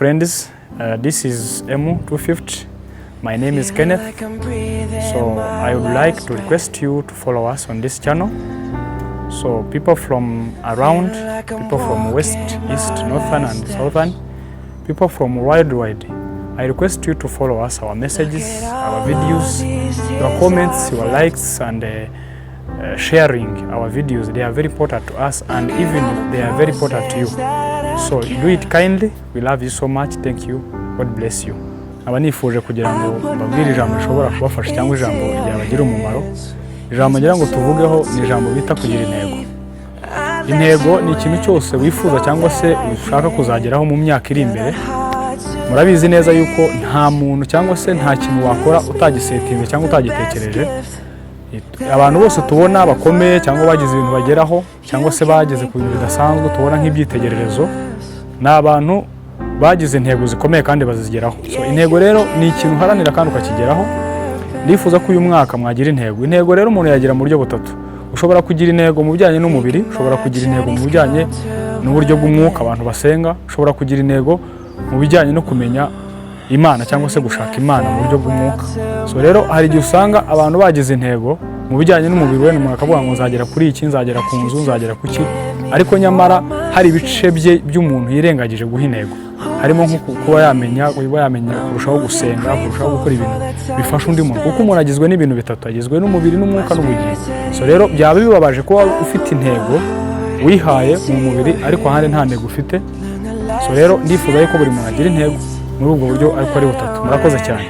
Friends, this is MU250. My name is Kenneth. So I would like to request you to follow us on this channel. So people from around, people from west, east, northern and southern, people from worldwide, I request you to follow us, our messages, our videos, your comments, your likes and sharing our videos. They are very important to us and even they are very important to you. So do it kindly. We love you so much. Thank you. God bless you. Abanifuje kugira ngo mbabwire ijambo rishobora kubafasha cyangwa ijambo rigira bagira umumaro. Ijambo ngira ngo tuvugeho ni ijambo bita kugira intego. Intego ni ikintu cyose wifuza cyangwa se ushaka kuzageraho mu myaka iri imbere. Murabizi neza yuko nta muntu cyangwa se nta kintu wakora utagisetinze cyangwa utagitekereje. Abantu bose tubona bakomeye cyangwa bagize ibintu bageraho cyangwa se bageze ku bintu bidasanzwe tubona nk'ibyitegererezo n'abantu bagize intego zikomeye kandi bazigeraho. So intego rero ni ikintu haranira kandi ukakigeraho. Ndifuza ko uyu mwaka mwagira intego. Intego rero umuntu yagira mu buryo butatu. Ushobora kugira intego mu bijyanye n'umubiri, ushobora kugira intego mu bijyanye n'uburyo bw'umwuka abantu basenga, ushobora kugira intego mu bijyanye no kumenya Imana cyangwa se gushaka Imana mu buryo bw'umwuka. So rero hari igihe usanga abantu bagize intego mu bijyanye n'umubiri we n'umuntu akavuga ngo nzagera kuri iki, nzagera ku nzu, nzagera ku ki, ariko nyamara hari ibice by'umuntu yirengagije guha intego. Harimo nko kuba yamenya kurushaho gusenga, kurushaho gukora ibintu bifasha undi muntu, kuko umuntu agizwe n'ibintu bitatu, agizwe n'umubiri n'umwuka n'ubugingo. So rero byaba bibabaje kuba ufite intego wihaye mu mubiri ariko ahandi nta ntego ufite. So rero ndifuza yuko buri muntu agira intego muri ubwo buryo ariko ari butatu. Murakoze cyane.